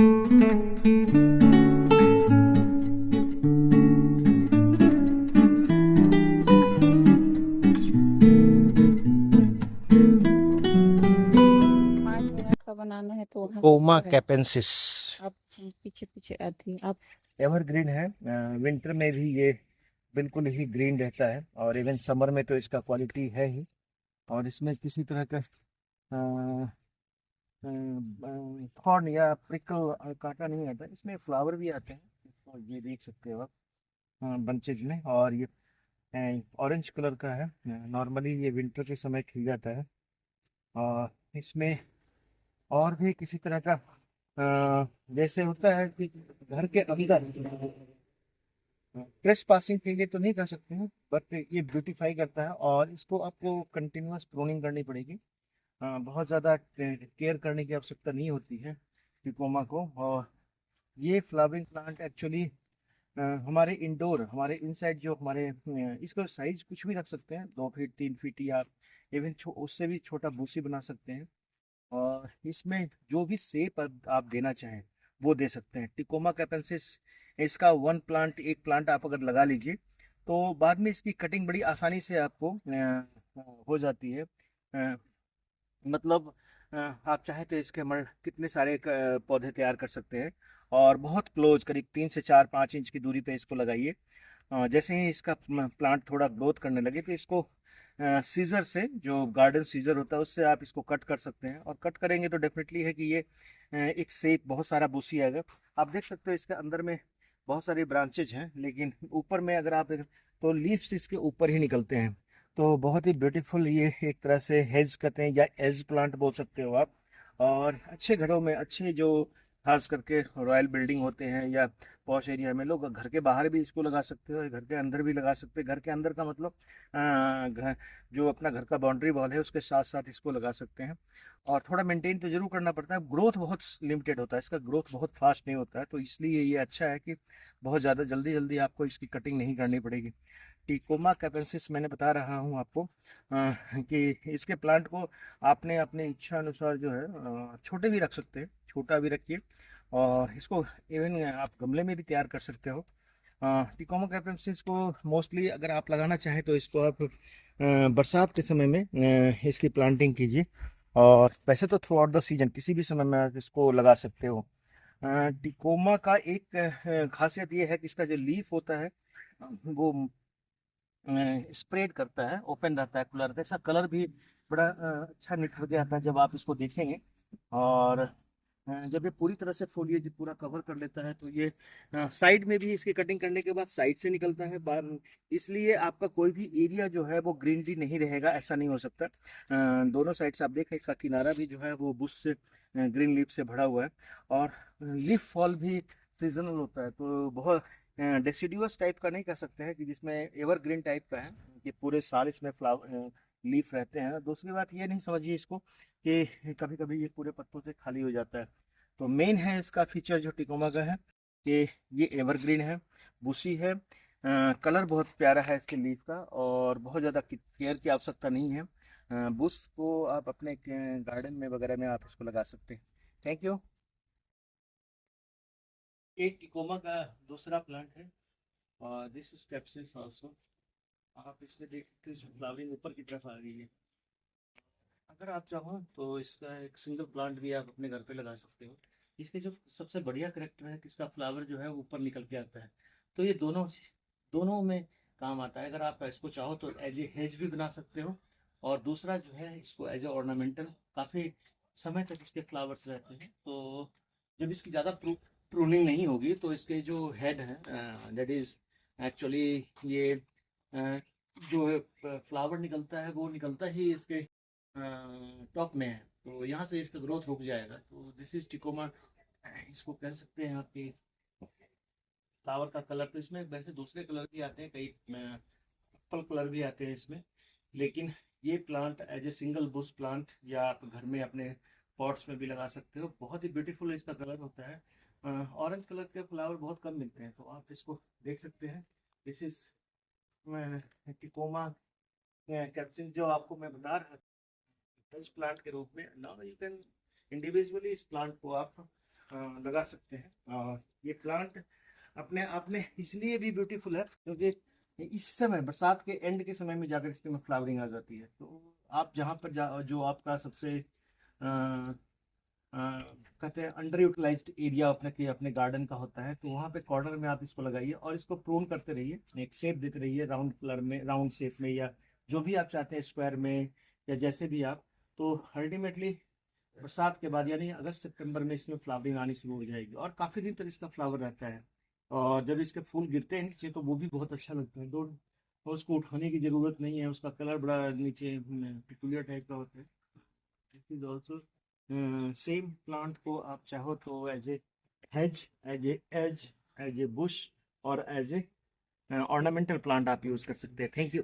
5 minute का बनाना है तो वहाँ कोमा से कैपेंसिस आप पीछे पीछे आती आप। एवरग्रीन है। विंटर में भी ये बिल्कुल ही ग्रीन रहता है और इवन समर में तो इसका क्वालिटी है ही। और इसमें किसी तरह का थॉर्न या प्रिकल कांटा नहीं आता। इसमें फ्लावर भी आते हैं, तो ये देख सकते हो आप बंचेज में। और ये ऑरेंज कलर का है। नॉर्मली ये विंटर के समय खिल जाता है। और इसमें और भी किसी तरह का जैसे होता है कि घर के अंदर फ्रेश पासिंग के लिए तो नहीं कर सकते हैं, बट ये ब्यूटीफाई करता है। और इसको आपको कंटिन्यूअस प्रूनिंग करनी पड़ेगी। बहुत ज़्यादा केयर करने की आवश्यकता नहीं होती है टिकोमा को। और ये फ्लावरिंग प्लांट एक्चुअली हमारे इंडोर, हमारे इनसाइड जो हमारे इसका साइज कुछ भी रख सकते हैं, 2 फीट 3 फीट या इवन उससे भी छोटा बूसी बना सकते हैं। और इसमें जो भी शेप आप देना चाहें वो दे सकते हैं। टिकोमा कैपेंसिस इसका एक प्लांट आप अगर लगा लीजिए तो बाद में इसकी कटिंग बड़ी आसानी से आपको हो जाती है। मतलब आप चाहे तो इसके कितने सारे पौधे तैयार कर सकते हैं। और बहुत क्लोज, करीब 3 से 4 5 इंच की दूरी पे इसको लगाइए। जैसे ही इसका प्लांट थोड़ा ग्रोथ करने लगे तो इसको सीजर से, जो गार्डन सीजर होता है उससे आप इसको कट कर सकते हैं। और कट करेंगे तो डेफिनेटली है कि ये एक सेप बहुत सारा बूसी आएगा। आप देख सकते हो इसके अंदर में बहुत सारी ब्रांचेज हैं, लेकिन ऊपर में अगर आप तो लीव्स इसके ऊपर ही निकलते हैं। तो बहुत ही ब्यूटीफुल, ये एक तरह से हेज कहते हैं या एज प्लांट बोल सकते हो आप। और अच्छे घरों में, अच्छे जो खास करके रॉयल बिल्डिंग होते हैं या पॉश एरिया में, लोग घर के बाहर भी इसको लगा सकते हो, घर के अंदर भी लगा सकते हैं। घर के अंदर का मतलब घर, जो अपना घर का बाउंड्री वॉल है उसके साथ साथ इसको लगा सकते हैं। और थोड़ा मेंटेन तो जरूर करना पड़ता है, ग्रोथ बहुत लिमिटेड होता है इसका, ग्रोथ बहुत फास्ट नहीं होता है। तो इसलिए ये अच्छा है कि बहुत ज़्यादा जल्दी जल्दी आपको इसकी कटिंग नहीं करनी पड़ेगी। टिकोमा कैपेंसिस मैंने बता रहा हूँ आपको कि इसके प्लांट को आपने अपने इच्छा अनुसार जो है छोटे भी रख सकते हैं, छोटा भी रखिए। और इसको इवन आप गमले में भी तैयार कर सकते हो। टिकोमा कैपेंसिस को मोस्टली अगर आप लगाना चाहें तो इसको आप बरसात के समय में इसकी प्लांटिंग कीजिए। और वैसे तो थ्रू आउट द सीजन किसी भी समय में आप इसको लगा सकते हो। टिकोमा का एक खासियत ये है कि इसका जो लीफ होता है वो स्प्रेड करता है, ओपन रहता है, खुला रहता है। इसका कलर भी बड़ा अच्छा निखर के आता है जब आप इसको देखेंगे। और जब ये पूरी तरह से फोलिएज पूरा कवर कर लेता है तो ये साइड में भी इसकी कटिंग करने के बाद साइड से निकलता है बाहर। इसलिए आपका कोई भी एरिया जो है वो ग्रीनरी नहीं रहेगा, ऐसा नहीं हो सकता। दोनों साइड से आप देखें, इसका किनारा भी जो है वो बुश से, ग्रीन लीफ से भरा हुआ है। और लीफ फॉल भी सीजनल होता है, तो बहुत डेसिडुअस टाइप का नहीं कह सकते हैं कि जिसमें एवरग्रीन टाइप का है कि पूरे साल इसमें फ्लावर लीफ रहते हैं। दूसरी बात ये नहीं समझिए इसको कि कभी कभी ये पूरे पत्तों से खाली हो जाता है। तो मेन है इसका फीचर जो टिकोमा का है कि ये एवरग्रीन है, बुशी है, कलर बहुत प्यारा है इसके लीफ का, और बहुत ज़्यादा केयर की आवश्यकता नहीं है। बुश को आप अपने गार्डन में वगैरह में आप इसको लगा सकते हैं। Thank you. एक टिकोमा का दूसरा प्लांट है, और दिस इज कैप्सिस आल्सो। आप इसमें देख सकते हैं फ्लावरिंग ऊपर की तरफ आ रही है। अगर आप चाहो तो इसका एक सिंगल प्लांट भी आप अपने घर पे लगा सकते हो। इसके जो सबसे बढ़िया करेक्टर है कि इसका फ्लावर जो है वो ऊपर निकल के आता है। तो ये दोनों दोनों में काम आता है। अगर आप इसको चाहो तो एज ए हेज भी बना सकते हो, और दूसरा जो है इसको एज ए ऑर्नामेंटल काफ़ी समय तक इसके फ्लावर्स रहते हैं। तो जब इसकी ज़्यादा प्रूनिंग नहीं होगी तो इसके जो हेड है दैट इज एक्चुअली ये जो फ्लावर निकलता है वो निकलता ही इसके टॉप में है, तो यहाँ से इसका ग्रोथ रुक जाएगा। तो दिस इज टिकोमा, इसको कह सकते हैं आपके फ्लावर का कलर। तो इसमें वैसे दूसरे कलर भी आते हैं, कई पर्पल कलर भी आते हैं इसमें, लेकिन ये plant as a single bush plant या आप घर में अपने पॉट्स में भी लगा सकते हो। बहुत ही ब्यूटीफुल इसका कलर होता है। ऑरेंज कलर के फ्लावर बहुत कम मिलते हैं, तो आप इसको देख सकते हैं। दिस इज टिकोमा कैप्सिन, जो आपको मैं बता रहा था इस प्लांट के रूप में। नाउ यू कैन इंडिविजुअली इस प्लांट को आप लगा सकते हैं। और ये प्लांट अपने आप में इसलिए भी ब्यूटीफुल है क्योंकि इस समय बरसात के एंड के समय में जाकर इसके में फ्लावरिंग आ जाती है। तो आप जहाँ पर जो आपका सबसे कहते हैं अंडर यूटिलाइज्ड एरिया अपने गार्डन का होता है, तो वहाँ पे कॉर्नर में आप इसको लगाइए और इसको प्रून करते रहिए, एक शेप देते रहिए, राउंड कलर में, राउंड शेप में, या जो भी आप चाहते हैं, स्क्वायर में या जैसे भी आप। तो अल्टीमेटली बरसात के बाद यानी अगस्त सितंबर में इसमें फ्लावरिंग आनी शुरू हो जाएगी और काफ़ी दिन तक इसका फ्लावर रहता है। और जब इसके फूल गिरते हैं नीचे तो वो भी बहुत अच्छा लगता है। तो और उसको उठाने की ज़रूरत नहीं है, उसका कलर बड़ा नीचे पिकुलियर टाइप का होता है। This is also same plant को आप चाहो तो as a hedge, as a bush और एज ए ऑर्नामेंटल प्लांट आप यूज कर सकते हैं। Thank you.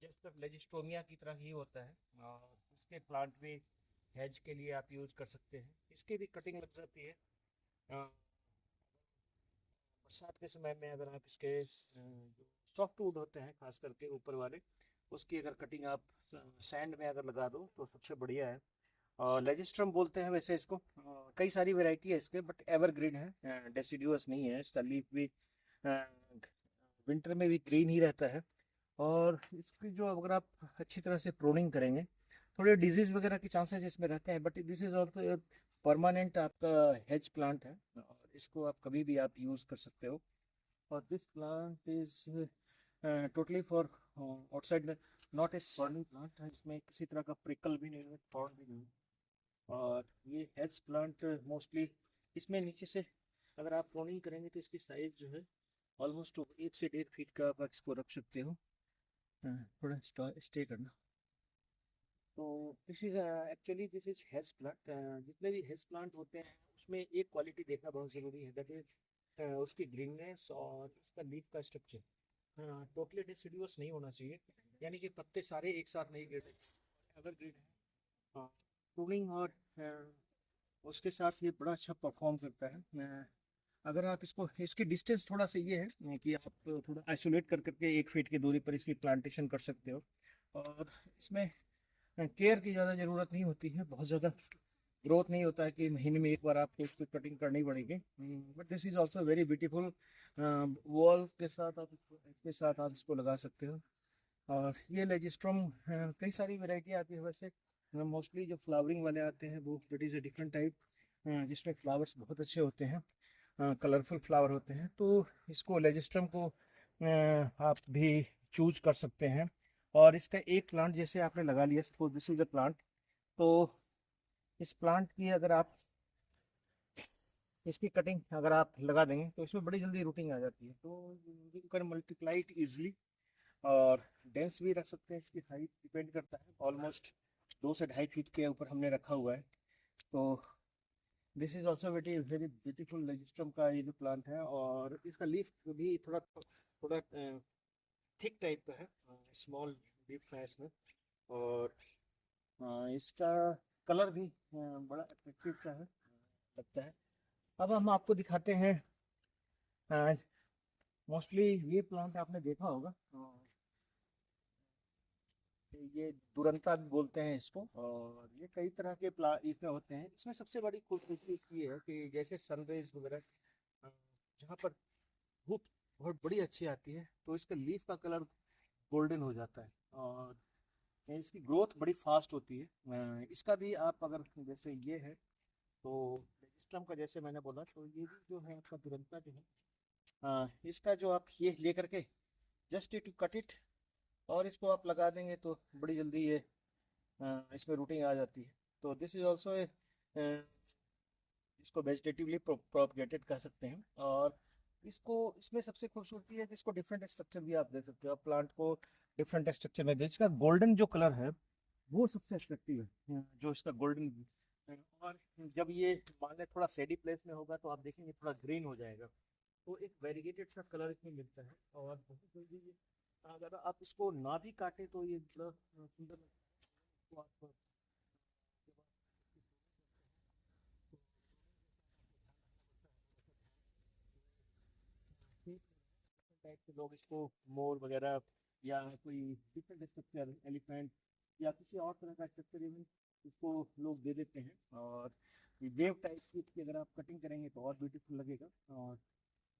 जस्ट लेजिस्टोमिया की तरह ही होता है, और इसके प्लांट भी हेज के लिए आप यूज कर सकते हैं। इसकी भी कटिंग लग जाती है बरसात के समय में। अगर आप इसके जो सॉफ्ट वुड होते हैं खास करके ऊपर वाले, उसकी अगर कटिंग आप सैंड में अगर लगा दो तो सबसे बढ़िया है। और लेजिस्ट्रम बोलते हैं वैसे इसको। कई सारी वैरायटी है इसके, बट एवरग्रीन है, डेसिडुअस नहीं है। इसका लीफ भी विंटर में भी ग्रीन ही रहता है। और इसकी जो अगर आप अच्छी तरह से प्रूनिंग करेंगे, थोड़े डिजीज वगैरह के चांसेस इसमें रहते हैं, but this is also permanent आपका हेज प्लांट है और इसको आप कभी भी आप यूज़ कर सकते हो। और this plant is totally for outside, not a thorny plant है। इसमें किसी तरह का प्रिकल भी नहीं है, थॉर्न भी नहीं है। और ये हेज प्लांट मोस्टली इसमें नीचे से अगर आप प्रूनिंग करेंगे तो इसकी साइज जो है ऑलमोस्ट 1 से 1.5 फीट का आप इसको रख सकते हो। थोड़ा स्टे करना। तो this is actually this is hedge plant. जितने भी हेज प्लांट होते हैं उसमें एक क्वालिटी देखना बहुत ज़रूरी है, दैट इज उसकी ग्रीननेस और उसका लीफ का स्ट्रक्चर टोटली डिसिडुअस नहीं होना चाहिए, यानी कि पत्ते सारे एक साथ नहीं गिरते। अगर ग्रीन है प्रूनिंग और उसके साथ ये बड़ा अच्छा परफॉर्म करता है। अगर आप इसको, इसकी डिस्टेंस थोड़ा सा ये है कि आप थोड़ा आइसोलेट कर करके 1 फीट की दूरी पर इसकी प्लांटेशन कर सकते हो। और इसमें केयर की ज़्यादा ज़रूरत नहीं होती है, बहुत ज़्यादा ग्रोथ नहीं होता है कि महीने में एक बार आपको इसकी कटिंग करनी पड़ेगी। But this is also very beautiful. Wall के साथ आप इसको लगा सकते हो। और ये लेजिस्ट्रम कई सारी वैरायटी आती है वैसे। मोस्टली जो फ्लावरिंग वाले आते हैं वो that is a different type, जिसमें फ्लावर्स बहुत अच्छे होते हैं, कलरफुल फ्लावर होते हैं। तो इसको लेजिस्ट्रम को आप भी चूज कर सकते हैं। और इसका एक प्लांट जैसे आपने लगा लिया, suppose this is a plant, तो इस प्लांट की अगर आप इसकी कटिंग अगर आप लगा देंगे तो इसमें बड़ी जल्दी रूटिंग आ जाती है। तो you can multiply it easily. और डेंस भी रख सकते हैं, इसकी हाइट डिपेंड करता है, ऑलमोस्ट 2 से 2.5 फीट के ऊपर हमने रखा हुआ है। तो this is also very very beautiful लेजिस्ट्रम का ये जो प्लांट है। और इसका लीफ भी थोड़ा थोड़ा थिक टाइप का है, स्मॉल लीफ है इसमें। और इसका कलर भी बड़ा अट्रैक्टिव सा है, लगता है। अब हम आपको दिखाते हैं, मोस्टली ये प्लांट आपने देखा होगा, ये दुरंता भी बोलते हैं इसको। और ये कई तरह के इसमें होते हैं। इसमें सबसे बड़ी खूबसूरती इसकी है कि जैसे सनराइज वगैरह जहाँ पर धूप बहुत बड़ी अच्छी आती है तो इसका लीफ का कलर गोल्डन हो जाता है। और इसकी ग्रोथ बड़ी फास्ट होती है। इसका भी आप अगर जैसे ये है तो रजिस्ट्रम का जैसे मैंने बोला, तो ये भी जो है आपका दुरंता जो है, इसका जो आप ये ले करके जस्ट टू कट इट और इसको आप लगा देंगे तो बड़ी जल्दी ये इसमें रूटिंग आ जाती है। तो दिस इज ऑल्सो इसको वेजिटेटिवली प्रोपगेटेड कह सकते हैं। और इसको, इसमें सबसे खूबसूरती है कि इसको डिफरेंट स्ट्रक्चर भी आप दे सकते हो। आप प्लांट को डिफरेंट स्ट्रक्चर में दे, इसका गोल्डन जो कलर है वो सबसे अट्रैक्टिव है, जो इसका गोल्डन। और जब ये मान लें थोड़ा सेडी प्लेस में होगा तो आप देखेंगे थोड़ा ग्रीन हो जाएगा। तो एक वेरीगेटेड सा कलर इसमें मिलता है। और बहुत जल्दी ये, अगर आप इसको ना भी काटे तो ये बड़ा सुंदर लगता है। तो आप टाइप के लोग इसको मोर वगैरह या कोई डिफरेंट स्ट्रक्चर एलिफेंट या किसी और तरह का स्ट्रक्चर इवन इसको लोग दे देते हैं। और वेव टाइप की इसकी अगर आप कटिंग करेंगे तो और ब्यूटीफुल लगेगा। और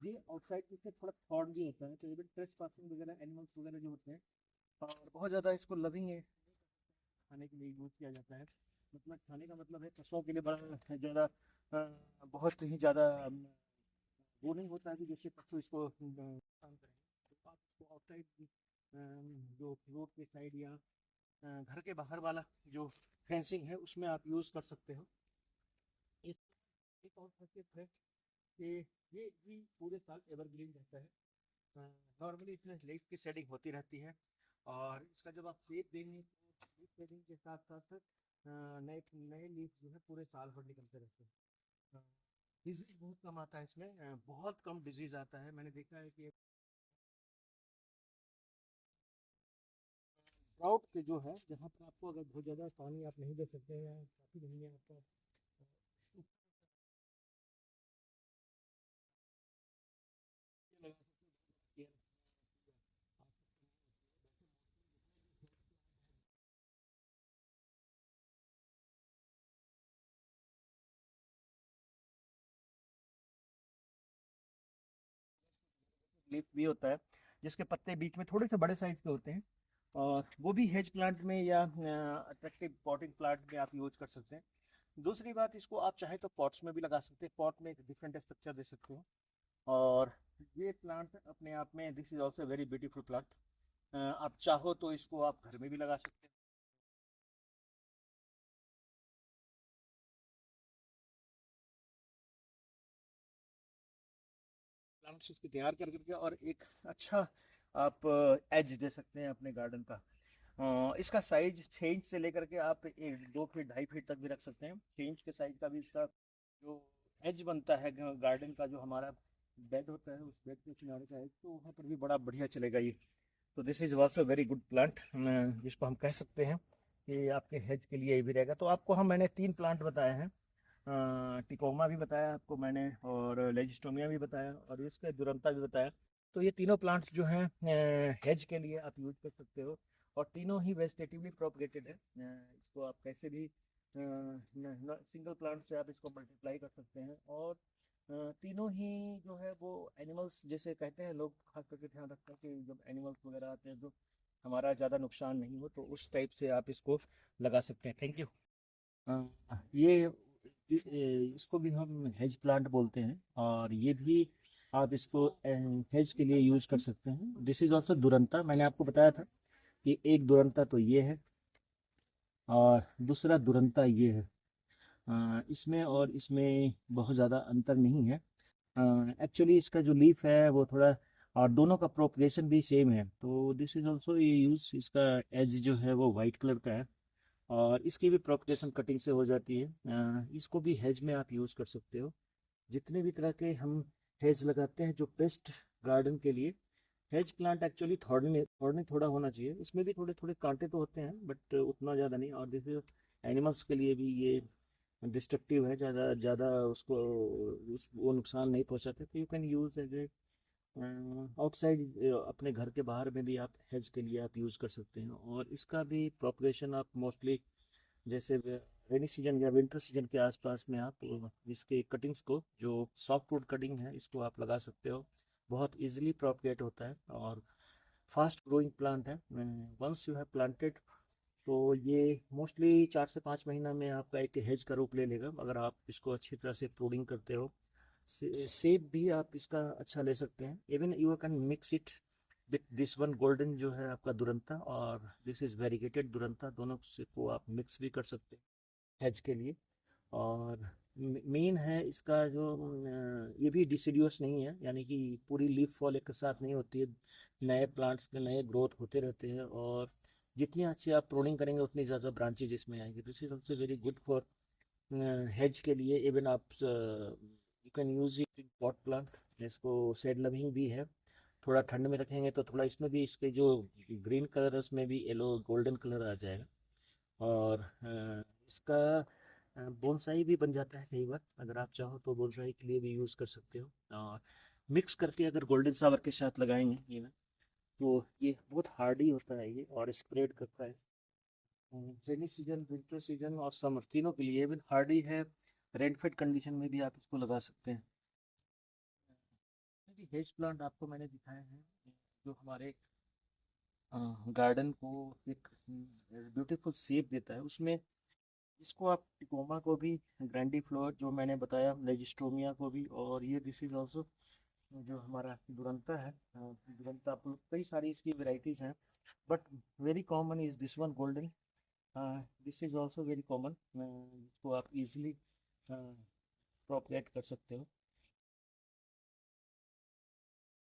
ये आउटसाइड इससे थोड़ा थॉर्न भी होता है, तो इवन ट्रेस पासिंग वगैरह एनिमल्स वगैरह जो होते हैं और बहुत ज़्यादा इसको लविंग है, खाने के लिए यूज़ किया जाता है। मतलब खाने का मतलब है पशुओं के लिए बड़ा ज़्यादा बहुत ही ज़्यादा वो नहीं होता है कि जैसे पशु इसको काम करें। तो आप इसको आउटसाइड जो रोड के साइड या घर के बाहर वाला जो फेंसिंग है उसमें आप यूज़ कर सकते हो। एक एक और खासियत है कि ये भी पूरे साल एवरग्रीन रहता है। नॉर्मली इसमें लाइट की शेडिंग होती रहती है और इसका जब आप शेप देंगे तो लीफ शेडिंग के साथ साथ नए नए लीफ जो है पूरे साल भर निकलते रहते हैं। डिजीज बहुत कम आता है इसमें, बहुत कम डिजीज आता है। मैंने देखा है कि ड्राउट के जो है जहाँ पर आपको अगर बहुत ज़्यादा पानी आप नहीं दे सकते हैं या काफ़ी नहीं है आपका लीफ भी होता है जिसके पत्ते बीच में थोड़े से बड़े साइज के होते हैं और वो भी हेज प्लांट में या अट्रैक्टिव पॉटिंग प्लांट में आप यूज कर सकते हैं। दूसरी बात, इसको आप चाहे तो पॉट्स में भी लगा सकते हैं, पॉट में एक डिफरेंट स्ट्रक्चर दे सकते हो। और ये प्लांट अपने आप में this is also very beautiful plant. आप चाहो तो इसको आप घर में भी लगा सकते हैं। प्लांट्स इसके तैयार कर करके और एक अच्छा आप एज दे सकते हैं अपने गार्डन का। इसका साइज 6 इंच से लेकर के आप 2 फीट 2.5 फीट तक भी रख सकते हैं। 6 इंच के साइज का भी इसका जो एज बनता है गार्डन का, जो हमारा बेड होता है उस बेड के किनारे का एज, तो वहाँ पर भी बड़ा बढ़िया चलेगा ये। तो this is also very good plant जिसको हम कह सकते हैं कि आपके हेज के लिए ये भी रहेगा। तो आपको मैंने 3 प्लांट बताए हैं, टिकोमा भी बताया आपको मैंने और लेजिस्टोमिया भी बताया और इसका दुरंता भी बताया। तो ये तीनों प्लांट्स जो हैं हेज के लिए आप यूज कर सकते हो और तीनों ही वेजिटेटिवली प्रोपगेटेड है। इसको आप कैसे भी सिंगल प्लांट से आप इसको मल्टीप्लाई कर सकते हैं और तीनों ही जो है वो एनिमल्स जैसे कहते हैं लोग, खास करके ध्यान रखते हैं कि जब एनिमल्स वगैरह आते हैं तो हमारा ज़्यादा नुकसान नहीं हो, तो उस टाइप से आप इसको लगा सकते हैं। Thank you. इसको भी हम हेज प्लांट बोलते हैं और ये भी आप इसको हेज के लिए यूज कर सकते हैं। This is also Duronto. मैंने आपको बताया था कि एक दुरंता तो ये है और दूसरा दुरंता ये है। इसमें और इसमें बहुत ज़्यादा अंतर नहीं है। एक्चुअली इसका जो लीफ है वो थोड़ा, और दोनों का प्रोपगेशन भी सेम है। तो दिस इज ऑल्सो ये यूज, इसका एज जो है वो वाइट कलर का है और इसकी भी प्रोपगेशन कटिंग से हो जाती है। इसको भी हेज में आप यूज़ कर सकते हो। जितने भी तरह के हम हेज लगाते हैं जो बेस्ट गार्डन के लिए, hedge plant actually thorny thorny थोड़ा होना चाहिए, इसमें भी थोड़े थोड़े कांटे तो होते हैं बट उतना ज़्यादा नहीं। और जैसे एनिमल्स के लिए भी ये डिस्ट्रक्टिव है, ज़्यादा ज़्यादा उसको वो नुकसान नहीं पहुंचाते। तो you can use as a outside, अपने घर के बाहर में भी आप हेज के लिए आप यूज़ कर सकते हैं। और इसका भी प्रोपगेशन आप मोस्टली जैसे रेनी सीजन या विंटर सीजन के आसपास में आप इसके कटिंग्स को, जो सॉफ्टवुड कटिंग है, इसको आप लगा सकते हो। बहुत इजीली प्रोपगेट होता है और फास्ट ग्रोइंग प्लांट है। वंस यू हैव प्लांटेड तो ये मोस्टली 4 से 5 महीना में आपका एक हेज का रूप ले लेगा अगर आप इसको अच्छी तरह से प्रूनिंग करते हो। सेब भी आप इसका अच्छा ले सकते हैं। Even you can mix it with this one golden जो है आपका दुरंता और दिस इज वेरीगेटेड दुरंता, दोनों से को आप मिक्स भी कर सकते हैं हेज के लिए। और मेन है इसका जो ये भी डिसीडियस नहीं है, यानी कि पूरी लीफ फॉल एक साथ नहीं होती है। नए प्लांट्स के नए ग्रोथ होते रहते हैं और जितनी अच्छी आप प्रूनिंग करेंगे उतनी ज़्यादा ब्रांचेज इसमें आएंगी। This is also very good for hedge के लिए। इवन आप you can use it in pot plant, इसको सेड लविंग भी है। थोड़ा ठंड में रखेंगे तो थोड़ा इसमें भी इसके जो ग्रीन कलर है उसमें भी येलो गोल्डन कलर आ जाएगा। और इसका बोनसाई भी बन जाता है कई बार, अगर आप चाहो तो बोनसाई के लिए भी यूज़ कर सकते हो। और मिक्स करके अगर गोल्डन सावर के साथ लगाएंगे ये ना, तो ये बहुत हार्डी होता है ये, और स्प्रेड करता है रेनी सीजन, विंटर सीजन और समर तीनों के लिए भी हार्डी है। रेनफेड कंडीशन में भी आप इसको लगा सकते हैं। हेज प्लांट आपको मैंने दिखाए हैं जो हमारे गार्डन को एक ब्यूटीफुल शेप देता है। उसमें इसको आप टिकोमा को भी, ग्रैंडीफ्लोर जो मैंने बताया, लेजिस्ट्रोमिया को भी, और ये दिस इज ऑल्सो जो हमारा दुरंता है, दुरंता कई सारी इसकी वेराइटीज़ हैं, but very common is this one golden. This is also very common, इसको आप इजीली प्रोपगेट कर सकते हो।